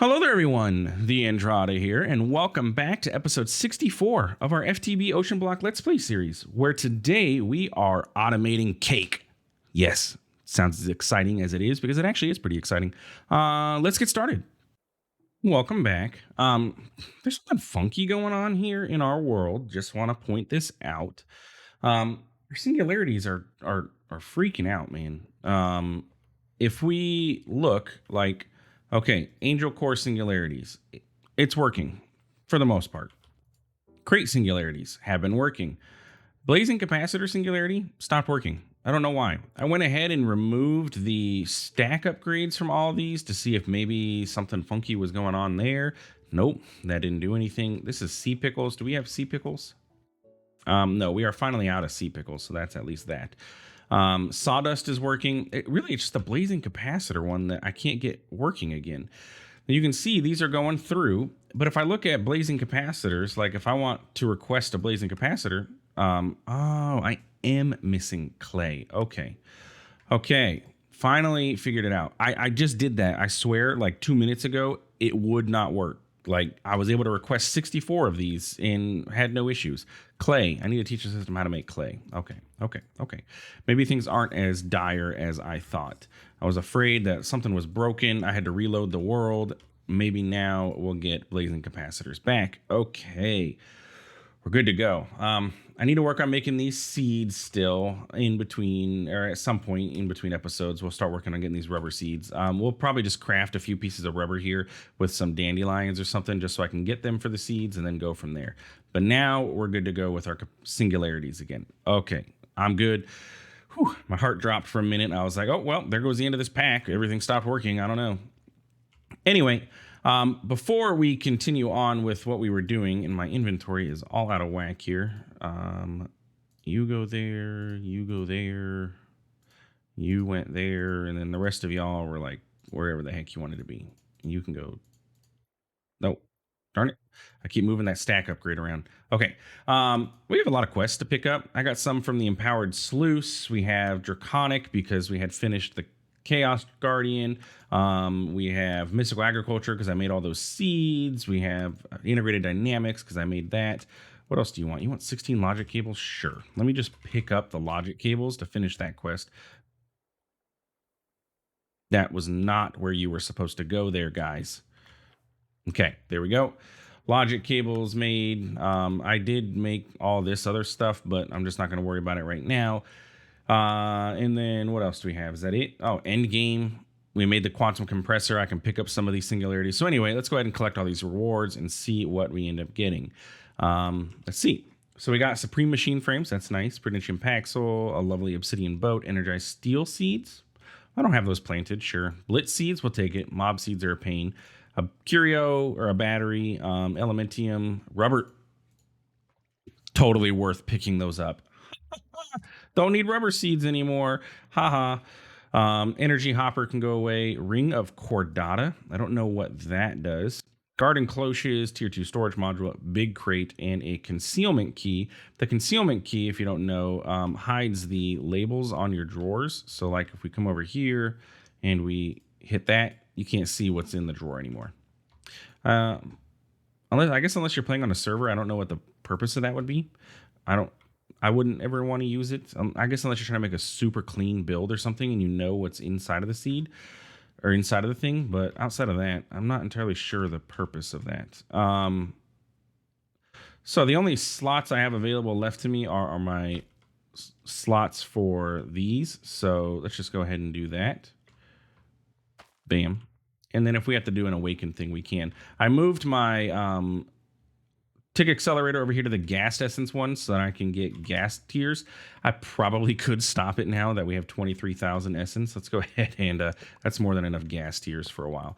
Hello there, everyone. TheAndrata here, and welcome back to episode 64 of our FTB OceanBlock Let's Play series, where today we are automating cake. Yes, sounds as exciting as it is because it actually is pretty exciting. Let's get started. Welcome back. There's something funky going on here in our world. Just want to point this out. Our singularities are freaking out, man. If we look like, okay, angel core singularities, it's working for the most part. Crate singularities have been working. Blazing capacitor singularity stopped working. I don't know why. I went ahead and removed the stack upgrades from all of these to see if maybe something funky was going on there. Nope, that didn't do anything. This is sea pickles. Do we have sea pickles? No, we are finally out of sea pickles, so that's at least that. Sawdust is working. It's just the blazing capacitor one that I can't get working again. You can see these are going through, but if I look at blazing capacitors, like if I want to request a blazing capacitor, I am missing clay. Okay, finally figured it out. I just did that. I swear, like 2 minutes ago, it would not work. Like I was able to request 64 of these and had no issues. Clay. I need to teach the system how to make clay. Okay. Maybe things aren't as dire as I thought. I was afraid that something was broken. I had to reload the world. Maybe now we'll get blazing capacitors back. Okay. We're good to go. I need to work on making these seeds still in between, or at some point in between episodes. We'll start working on getting these rubber seeds. We'll probably just craft a few pieces of rubber here with some dandelions or something just so I can get them for the seeds and then go from there. But now we're good to go with our singularities again. Okay, I'm good. Whew, my heart dropped for a minute. I was like, oh, well, there goes the end of this pack. Everything stopped working. I don't know. Anyway, before we continue on with what we were doing, and my inventory is all out of whack here. You go there, you went there, and then the rest of y'all were like wherever the heck you wanted to be. You can go. Nope. Darn it. I keep moving that stack upgrade around. Okay. We have a lot of quests to pick up. I got some from the empowered Sluice. We have Draconic because we had finished the Chaos Guardian. We have Mystical Agriculture because I made all those seeds. We have Integrated Dynamics because I made that. What else do you want? You want 16 logic cables? Sure. Let me just pick up the logic cables to finish that quest. That was not where you were supposed to go there, guys. Okay, there we go. Logic cables made. I did make all this other stuff, but I'm just not going to worry about it right now. And then what else do we have? Is that it? Oh, end game. We made the quantum compressor. I can pick up some of these singularities. So anyway, let's go ahead and collect all these rewards and see what we end up getting. Let's see. So we got Supreme Machine Frames. That's nice. Prudentium Paxel, a lovely Obsidian Boat, Energized Steel Seeds. I don't have those planted. Sure. Blitz Seeds, we'll take it. Mob Seeds are a pain. A Curio or a battery, Elementium, rubber. Totally worth picking those up. Don't need rubber seeds anymore. Haha. Energy hopper can go away. Ring of Cordata. I don't know what that does. Garden cloches, tier 2 storage module, big crate, and a concealment key. The concealment key, if you don't know, hides the labels on your drawers. So like if we come over here and we hit that, you can't see what's in the drawer anymore. Unless you're playing on a server, I don't know what the purpose of that would be. I wouldn't ever want to use it. I guess unless you're trying to make a super clean build or something and you know what's inside of the seed or inside of the thing. But outside of that, I'm not entirely sure the purpose of that. So the only slots I have available left to me are my slots for these. So let's just go ahead and do that. Bam. And then if we have to do an awaken thing, we can. I moved my tick accelerator over here to the gas essence one so that I can get gas tiers. I probably could stop it now that we have 23,000 essence. Let's go ahead and that's more than enough gas tiers for a while.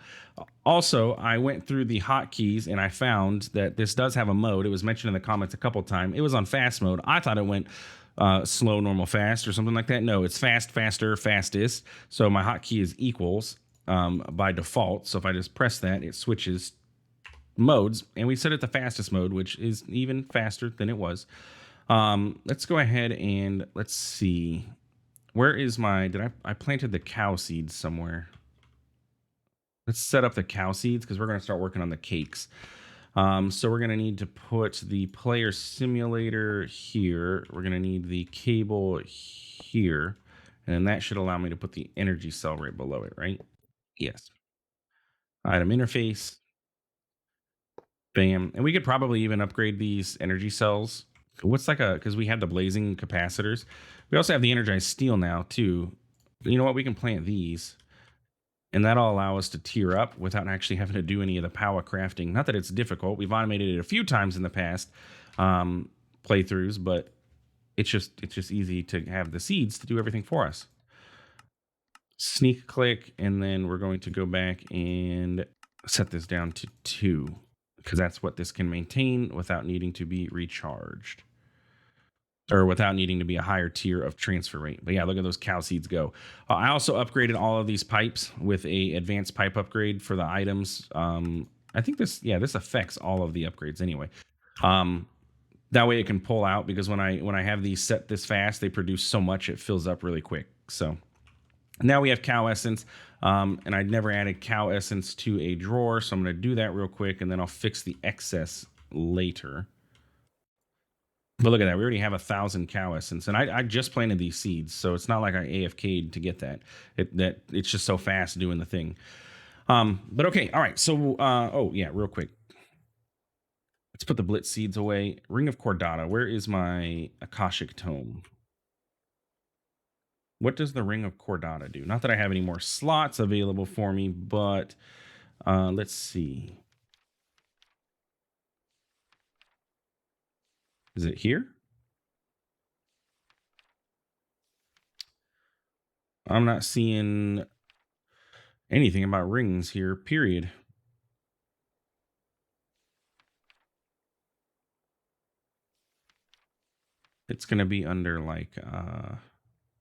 Also, I went through the hotkeys and I found that this does have a mode. It was mentioned in the comments a couple times. It was on fast mode. I thought it went slow, normal, fast or something like that. No, it's fast, faster, fastest. So my hotkey is equals by default. So if I just press that, it switches modes, and we set it the fastest mode, which is even faster than it was. Let's go ahead and let's see. Where is my, I planted the cow seeds somewhere. Let's set up the cow seeds because we're going to start working on the cakes. So we're going to need to put the player simulator here. We're going to need the cable here. And then that should allow me to put the energy cell right below it, right? Yes. Item interface. Bam. And we could probably even upgrade these energy cells. What's like because we have the blazing capacitors. We also have the energized steel now, too. You know what? We can plant these. And that'll allow us to tier up without actually having to do any of the power crafting. Not that it's difficult. We've automated it a few times in the past playthroughs, but it's just easy to have the seeds to do everything for us. Sneak click, and then we're going to go back and set this down to 2 because that's what this can maintain without needing to be recharged or without needing to be a higher tier of transfer rate. But yeah, look at those cow seeds go. I also upgraded all of these pipes with a advanced pipe upgrade for the items. I think this affects all of the upgrades anyway. That way it can pull out because when I have these set this fast, they produce so much it fills up really quick. So now we have cow essence, and I'd never added cow essence to a drawer, so I'm going to do that real quick, and then I'll fix the excess later. But look at that. We already have 1,000 cow essence. And I just planted these seeds. So it's not like I AFK'd to get that. It's just so fast doing the thing. But okay. All right. So, real quick. Let's put the blitz seeds away. Ring of Cordata. Where is my Akashic Tome? What does the Ring of Cordata do? Not that I have any more slots available for me, but let's see. Is it here? I'm not seeing anything about rings here, period. It's going to be under like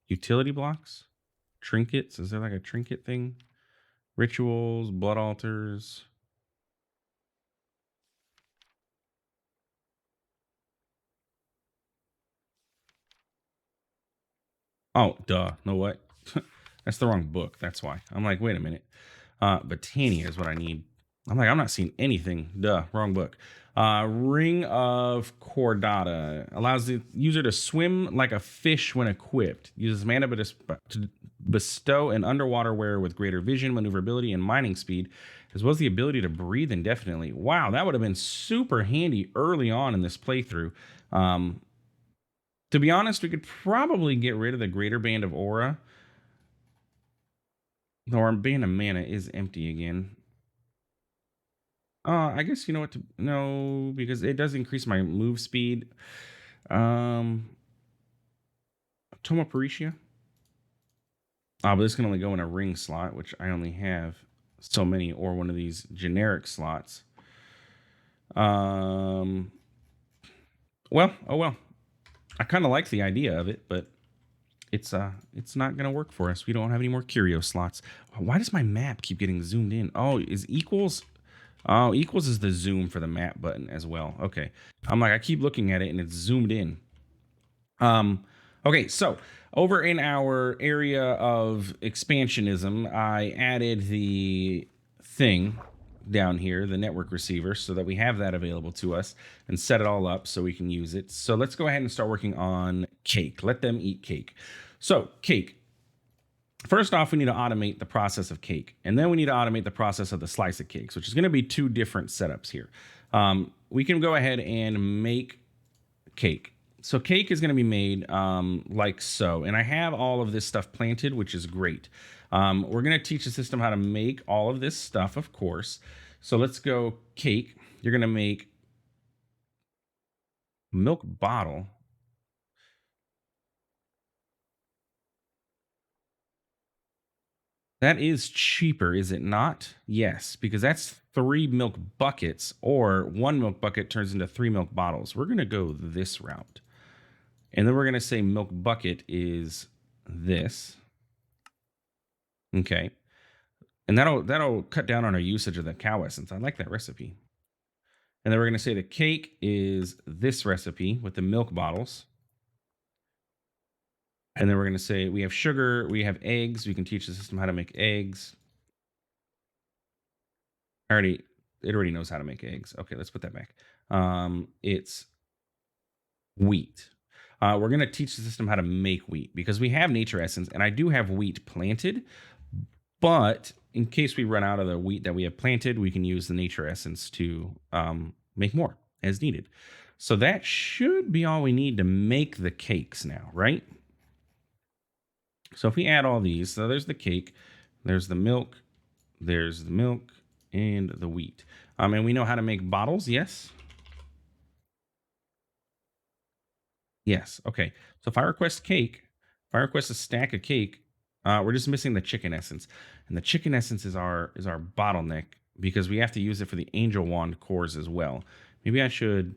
utility blocks, trinkets. Is there like a trinket thing? Rituals, blood altars. Oh, duh. Know what? That's the wrong book. That's why. I'm like, wait a minute. Botania is what I need. I'm like, I'm not seeing anything. Duh, wrong book. Ring of Cordata allows the user to swim like a fish when equipped. Uses mana to bestow an underwater wearer with greater vision, maneuverability, and mining speed, as well as the ability to breathe indefinitely. Wow, that would have been super handy early on in this playthrough. To be honest, we could probably get rid of the greater band of aura. Though our band of mana is empty again. I guess you know what to no, because it does increase my move speed. Toma Pericia. But this can only go in a ring slot, which I only have so many, or one of these generic slots. Well, oh well. I kind of like the idea of it, but it's not gonna work for us. We don't have any more curio slots. Why does my map keep getting zoomed in? Oh, is equals? Oh, equals is the zoom for the map button as well. Okay. I'm like, I keep looking at it and it's zoomed in. Okay, so over in our area of expansionism, I added the thing down here, the network receiver, so that we have that available to us and set it all up so we can use it. So let's go ahead and start working on cake. Let them eat cake. So, cake. First off, we need to automate the process of cake, and then we need to automate the process of the slice of cakes, which is going to be 2 different setups here. We can go ahead and make cake. So cake is going to be made like so, and I have all of this stuff planted, which is great. We're going to teach the system how to make all of this stuff, of course. So let's go cake. You're going to make milk bottle. That is cheaper, is it not? Yes, because that's 3 milk buckets, or 1 milk bucket turns into 3 milk bottles. We're going to go this route. And then we're going to say milk bucket is this. Okay. And that'll cut down on our usage of the cow essence. I like that recipe. And then we're going to say the cake is this recipe with the milk bottles. And then we're going to say we have sugar, we have eggs. We can teach the system how to make eggs. It already knows how to make eggs. Okay, let's put that back. It's wheat. We're going to teach the system how to make wheat because we have nature essence, and I do have wheat planted. But in case we run out of the wheat that we have planted, we can use the nature essence to make more as needed. So that should be all we need to make the cakes now, right? So if we add all these, so there's the cake, there's the milk, and the wheat. And we know how to make bottles, yes? Yes. Okay. So if I request cake, if I request a stack of cake, we're just missing the chicken essence, and the chicken essence is our bottleneck because we have to use it for the angel wand cores as well. Maybe I should.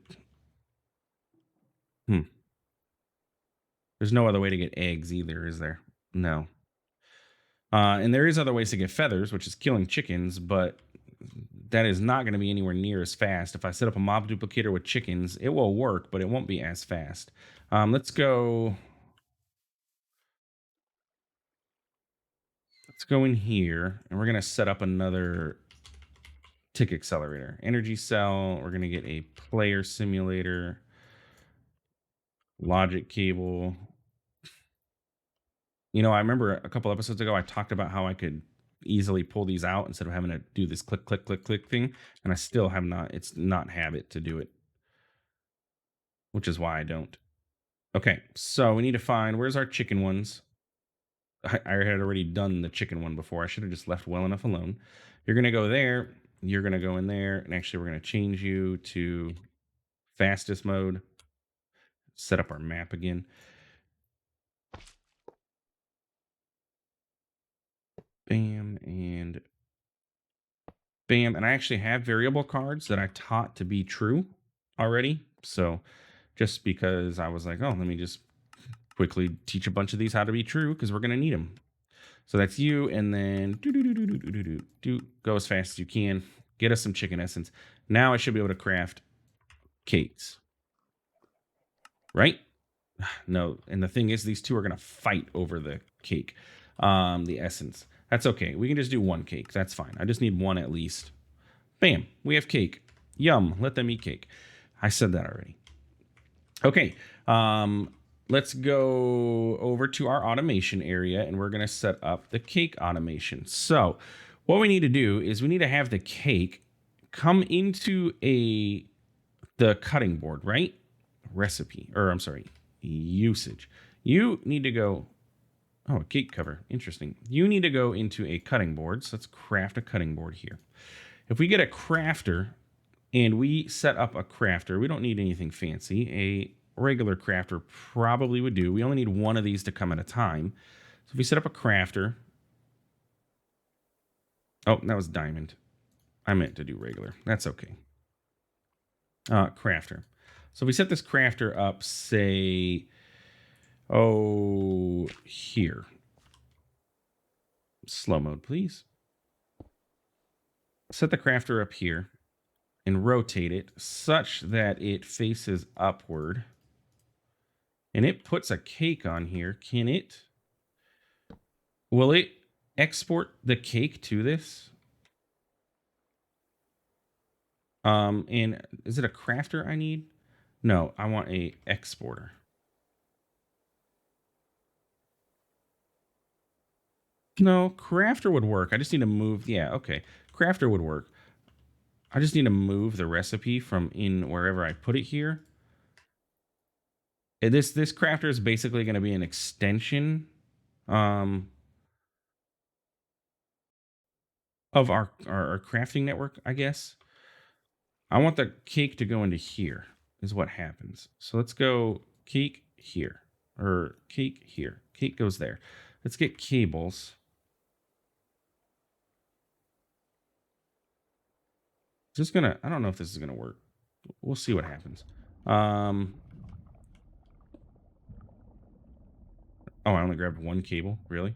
Hmm. There's no other way to get eggs either, is there? No. And there is other ways to get feathers, which is killing chickens, but that is not going to be anywhere near as fast. If I set up a mob duplicator with chickens, it will work, but it won't be as fast. Let's go. Let's go in here, and we're going to set up another tick accelerator. Energy cell. We're going to get a player simulator. Logic cable. You know, I remember a couple episodes ago, I talked about how I could easily pull these out instead of having to do this click, click, click, click thing. And I still have not, it's not habit to do it, which is why I don't. Okay, so we need to find, where's our chicken ones? I had already done the chicken one before. I should have just left well enough alone. You're going to go there. You're going to go in there. And actually, we're going to change you to fastest mode. Set up our map again. Bam and bam. And I actually have variable cards that I taught to be true already. So just because I was like, oh, let me just quickly teach a bunch of these how to be true because we're going to need them. So that's you. And then go as fast as you can. Get us some chicken essence. Now I should be able to craft cakes. Right? No. And the thing is, these two are going to fight over the cake, the essence. That's okay. We can just do one cake. That's fine. I just need one at least. Bam. We have cake. Yum. Let them eat cake. I said that already. Okay. Let's go over to our automation area and we're going to set up the cake automation. So what we need to do is we need to have the cake come into the cutting board, right? Recipe, or I'm sorry, usage. You need to go, oh, a cake cover. Interesting. You need to go into a cutting board. So let's craft a cutting board here. If we get a crafter and we set up a crafter, we don't need anything fancy. A regular crafter probably would do. We only need one of these to come at a time. So if we set up a crafter, oh, that was diamond. I meant to do regular. That's okay. Crafter. So if we set this crafter up, say, oh, here. Slow mode, please. Set the crafter up here and rotate it such that it faces upward. And it puts a cake on here. Can it? Will it export the cake to this? And is it a crafter I need? No, I want a exporter. No, crafter would work. I just need to move. Yeah, okay. Crafter would work. I just need to move the recipe from in wherever I put it here. And this crafter is basically going to be an extension of our crafting network, I guess. I want the cake to go into here is what happens. So let's go cake here or cake here. Cake goes there. Let's get cables. Just gonna, I don't know if this is gonna work. We'll see what happens. Oh, I only grabbed one cable. Really?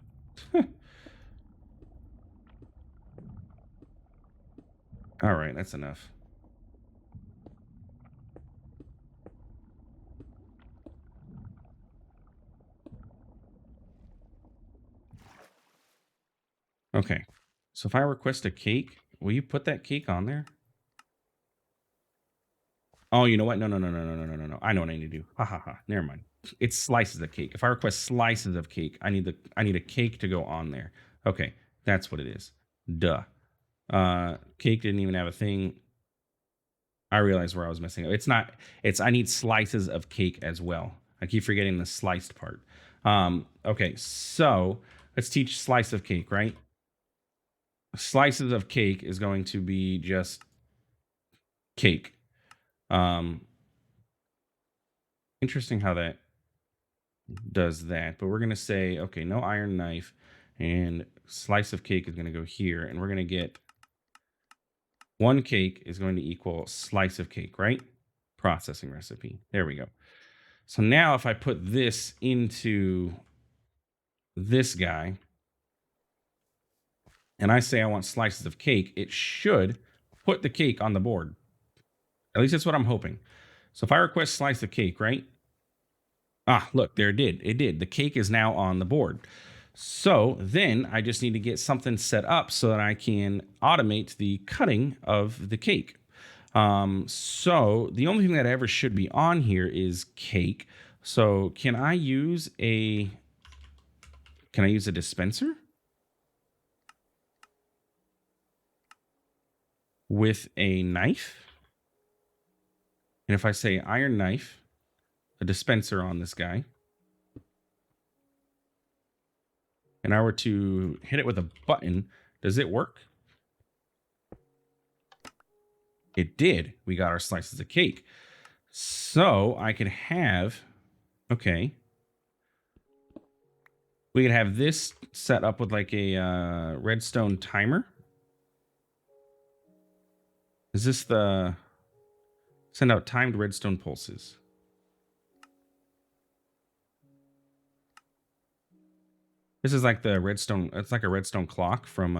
All right, that's enough. Okay. So if I request a cake, Will you put that cake on there? Oh, you know what? No. I know what I need to do. Ha ha ha. Never mind. It's slices of cake. If I request slices of cake, I need a cake to go on there. Okay, that's what it is. Duh. Cake didn't even have a thing. I realized where I was messing up. It's not. It's I need slices of cake as well. I keep forgetting the sliced part. Okay, so let's teach slice of cake, right? Slices of cake is going to be just cake. Um, Interesting how that does that. But we're going to say, okay, no iron knife, and slice of cake is going to go here, and we're going to get one cake is going to equal slice of cake, right? Processing recipe. There we go. So now if I put this into this guy, and I say I want slices of cake, it should put the cake on the board. At least that's what I'm hoping. So if I request slice of cake, right? Ah, look, there it did. It did. The cake is now on the board. So then I just need to get something set up so that I can automate the cutting of the cake. So the only thing that ever should be on here is cake. So can I use a dispenser with a knife? And if I say iron knife, a dispenser on this guy, and I were to hit it with a button, does it work? It did. We got our slices of cake. So I could have, okay, we could have this set up with like a redstone timer. Is this the send out timed redstone pulses? This is like the redstone. It's like a redstone clock from.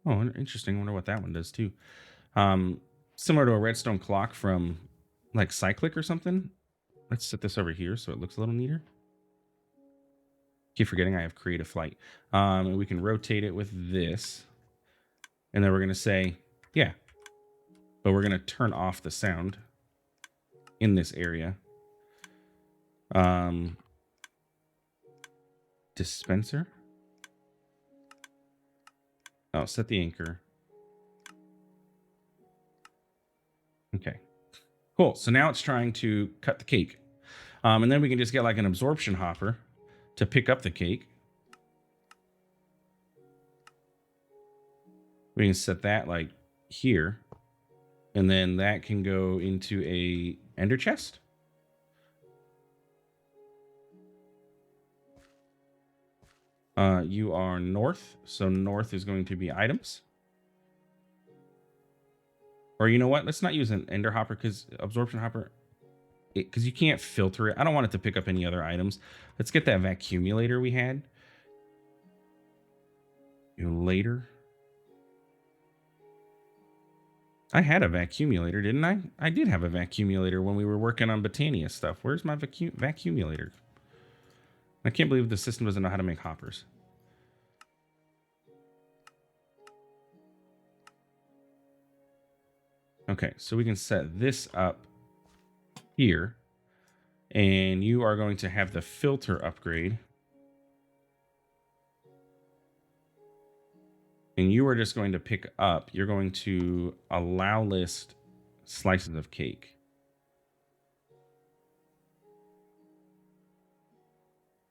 Oh, interesting. I wonder what that one does too. Similar to a redstone clock from like Cyclic or something. Let's set this over here so it looks a little neater. Keep forgetting I have creative flight. And we can rotate it with this. And then we're going to say, yeah. But we're going to turn off the sound in this area. Dispenser. Oh, set the anchor. Okay. Cool. So now it's trying to cut the cake. And then we can just get like an absorption hopper to pick up the cake. We can set that like here. And then that can go into a ender chest. You are north. So north is going to be items. Or you know what? Let's not use an ender hopper because absorption hopper, because you can't filter it. I don't want it to pick up any other items. Let's get that vacuumulator we had. Later. I had a vacuumulator, didn't I? I did have a vacuumulator when we were working on Botania stuff. Where's my vacuumulator? I can't believe the system doesn't know how to make hoppers. Okay, so we can set this up here. And you are going to have the filter upgrade. And you are just going to pick up, you're going to allow list slices of cake.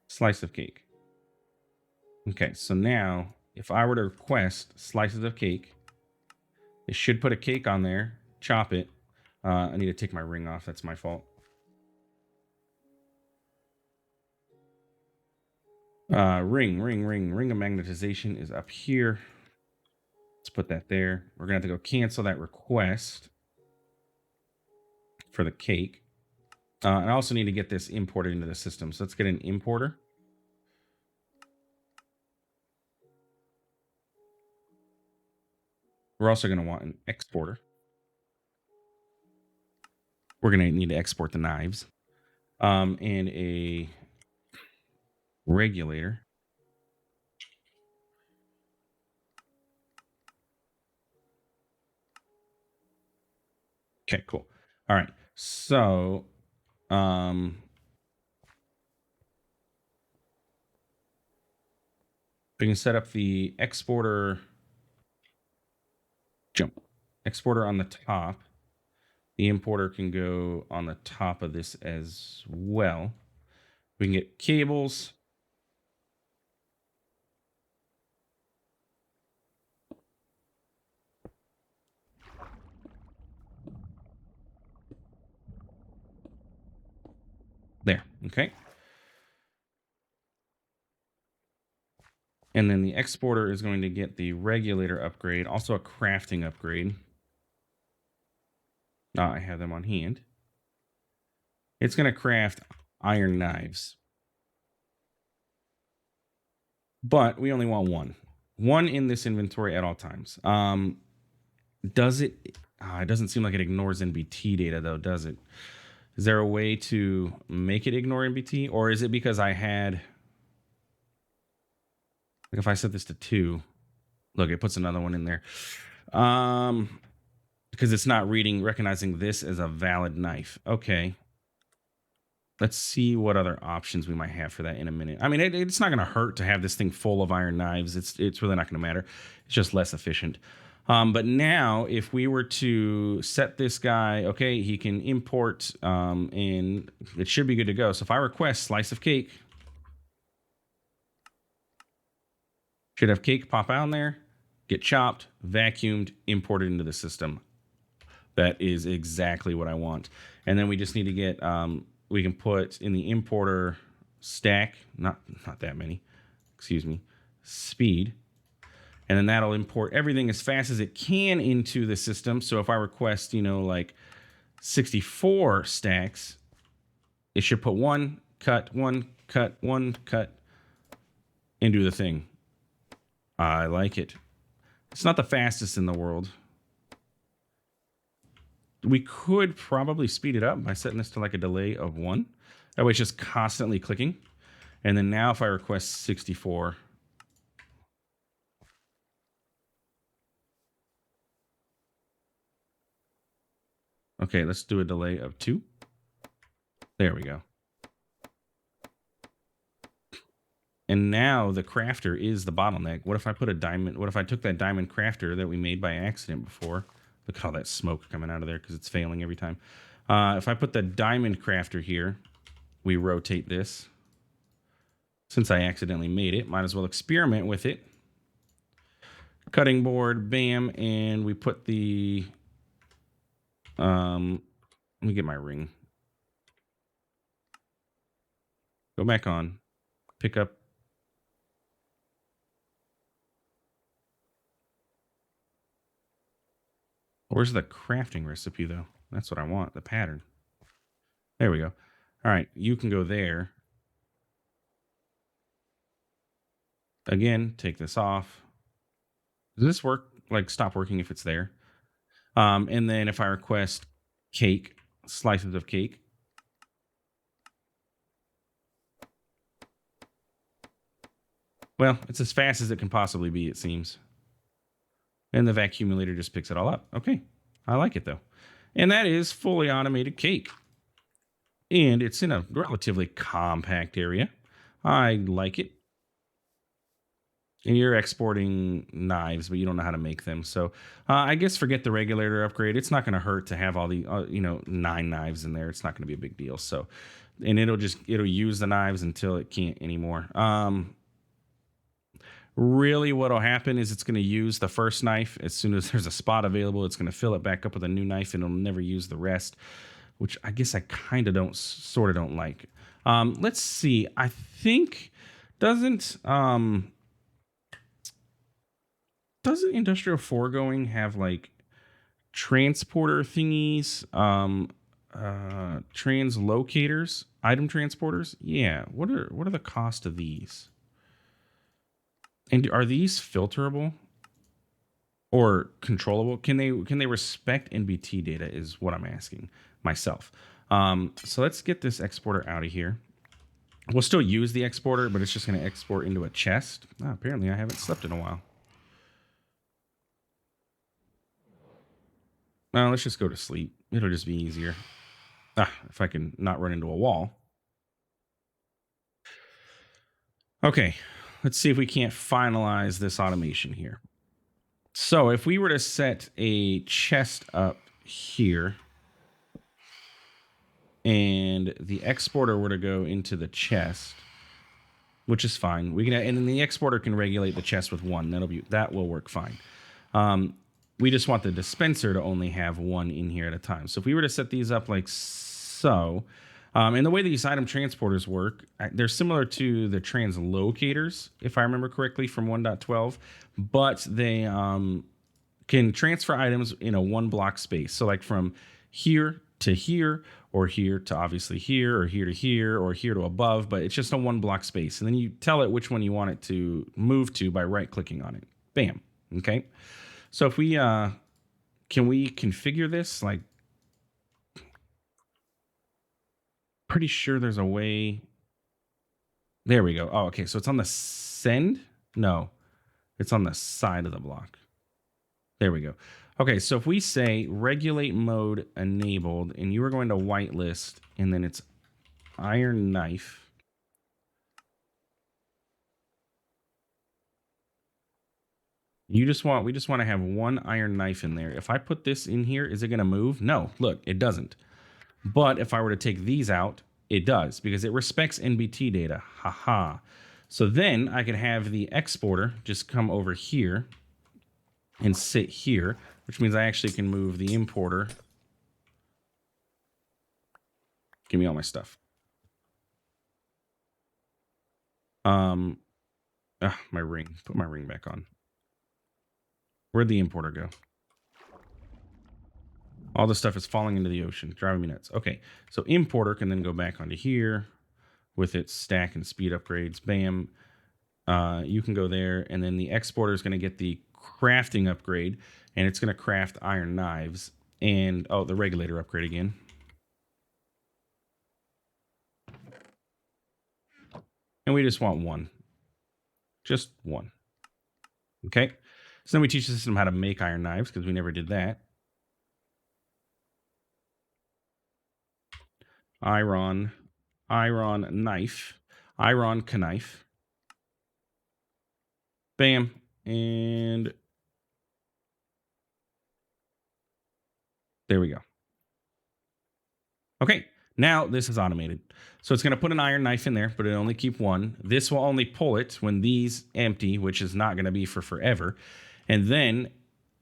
Slice of cake. Okay, so now if I were to request slices of cake, it should put a cake on there, chop it. I need to take my ring off. That's my fault. Ring of magnetization is up here. Let's put that there. We're going to have to go cancel that request for the cake. I also need to get this imported into the system. So let's get an importer. We're also going to want an exporter. We're going to need to export the knives. And a regulator. Okay, cool. All right. So, we can set up the exporter exporter on the top. The importer can go on the top of this as well. We can get cables. There, okay. And then the exporter is going to get the regulator upgrade, also a crafting upgrade. I have them on hand. It's going to craft iron knives. But we only want one. One in this inventory at all times. Does it... it doesn't seem like it ignores NBT data, though, does it? Is there a way to make it ignore NBT? Or is it because I had... Like if I set this to 2... Look, it puts another one in there. Because it's not recognizing this as a valid knife. Okay. Let's see what other options we might have for that in a minute. I mean, it's not going to hurt to have this thing full of iron knives. It's really not going to matter. It's just less efficient. But now, if we were to set this guy, okay, he can import, and it should be good to go. So if I request slice of cake, should have cake pop out in there, get chopped, vacuumed, imported into the system. That is exactly what I want. And then we just need to get... we can put in the importer stack, not that many, excuse me, speed. And then that'll import everything as fast as it can into the system. So if I request, like 64 stacks, it should put one cut, and do the thing. I like it. It's not the fastest in the world. We could probably speed it up by setting this to like a delay of 1. That way it's just constantly clicking. And then now if I request 64. Okay, let's do a delay of 2. There we go. And now the crafter is the bottleneck. What if I put a diamond? What if I took that diamond crafter that we made by accident before? Look at all that smoke coming out of there because it's failing every time. If I put the diamond crafter here, we rotate this. Since I accidentally made it, might as well experiment with it. Cutting board, bam, and we put the... let me get my ring. Go back on. Pick up. Where's the crafting recipe, though? That's what I want, the pattern. There we go. All right, you can go there. Again, take this off. Does this work? Like, stop working if it's there? And then if I request cake, slices of cake. Well, it's as fast as it can possibly be, it seems. And the vacuumulator just picks it all up. Okay, I like it, though. And that is fully automated cake. And it's in a relatively compact area. I like it. And you're exporting knives, but you don't know how to make them. So I guess forget the regulator upgrade. It's not going to hurt to have all the, 9 knives in there. It's not going to be a big deal. So, and it'll use the knives until it can't anymore. Really what'll happen is it's going to use the first knife. As soon as there's a spot available, it's going to fill it back up with a new knife and it'll never use the rest, which I guess I kind of sort of don't like. Let's see. I think doesn't Industrial Foregoing have like transporter thingies, translocators, item transporters? Yeah. What are the cost of these? And are these filterable or controllable? Can they respect NBT data is what I'm asking myself. So let's get this exporter out of here. We'll still use the exporter, but it's just going to export into a chest. Apparently I haven't slept in a while. Let's just go to sleep. It'll just be easier. If I can not run into a wall. Okay, let's see if we can't finalize this automation here. So if we were to set a chest up here and the exporter were to go into the chest, which is fine. We can, and then the exporter can regulate the chest with 1. That will work fine. We just want the dispenser to only have 1 in here at a time. So if we were to set these up like so, and the way these item transporters work, they're similar to the translocators, if I remember correctly, from 1.12, but they can transfer items in a 1 block space. So like from here to here, or here to obviously here, or here to here, or here to above, but it's just a 1 block space. And then you tell it which one you want it to move to by right clicking on it. Bam. Okay. So if we, can we configure this? Like, pretty sure there's a way. There we go. Oh, okay. So it's on the send? No, it's on the side of the block. There we go. Okay, so if we say regulate mode enabled, and you are going to whitelist, and then it's iron knife. We just want to have 1 iron knife in there. If I put this in here, is it going to move? No, look, it doesn't. But if I were to take these out, it does, because it respects NBT data. Haha. So then I could have the exporter just come over here and sit here, which means I actually can move the importer. Give me all my stuff. My ring. Put my ring back on. Where'd the importer go? All this stuff is falling into the ocean, driving me nuts. Okay, so importer can then go back onto here with its stack and speed upgrades. Bam. You can go there, and then the exporter is going to get the crafting upgrade, and it's going to craft iron knives. And, oh, the regulator upgrade again. And we just want 1. Just 1. Okay. So then we teach the system how to make iron knives, because we never did that. Iron knife. Iron knife. Bam. And there we go. Okay, now this is automated. So it's going to put an iron knife in there, but it only keep 1. This will only pull it when these empty, which is not going to be for forever. And then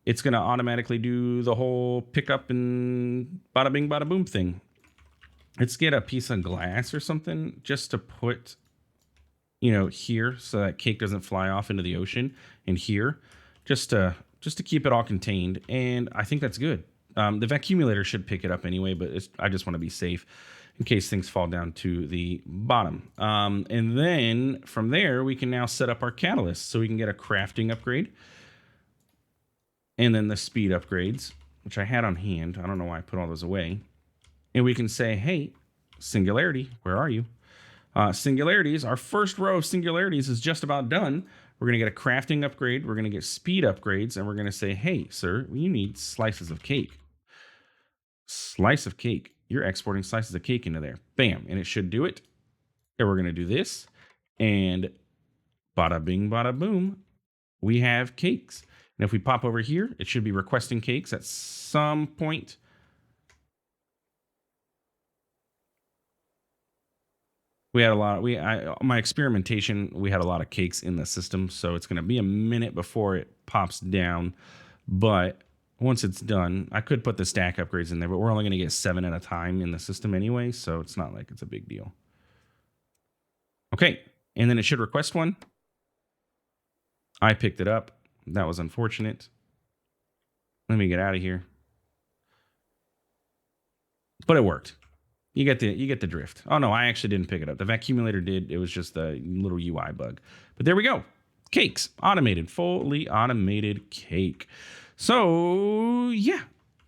it's going to automatically do the whole pick up and bada bing, bada boom thing. Let's get a piece of glass or something just to put, you know, here so that cake doesn't fly off into the ocean, and here just to keep it all contained. And I think that's good. The vacuumulator should pick it up anyway, but I just want to be safe in case things fall down to the bottom. And then from there, we can now set up our catalyst. So we can get a crafting upgrade. And then the speed upgrades, which I had on hand. I don't know why I put all those away. And we can say, hey, Singularity, where are you? Singularities, our first row of Singularities is just about done. We're going to get a crafting upgrade. We're going to get speed upgrades. And we're going to say, hey, sir, you need slices of cake. Slice of cake. You're exporting slices of cake into there. Bam. And it should do it. And we're going to do this. And bada bing, bada boom. We have cakes. And if we pop over here, it should be requesting cakes at some point. We had a lot. My experimentation, we had a lot of cakes in the system, so it's going to be a minute before it pops down. But once it's done, I could put the stack upgrades in there, but we're only going to get 7 at a time in the system anyway, so it's not like it's a big deal. Okay, and then it should request one. I picked it up. That was unfortunate. Let me get out of here. But it worked. You get the drift. Oh no, I actually didn't pick it up. The vacuumulator did. It was just a little UI bug. But there we go. Cakes, automated, fully automated cake. So yeah,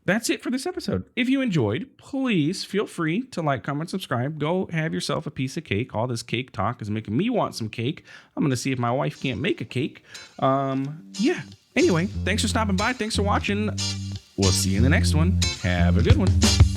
that's it for this episode. If you enjoyed, please feel free to like, comment, subscribe. Go have yourself a piece of cake. All this cake talk is making me want some cake. I'm gonna see if my wife can't make a cake. Yeah. Anyway, thanks for stopping by. Thanks for watching. We'll see you in the next one. Have a good one.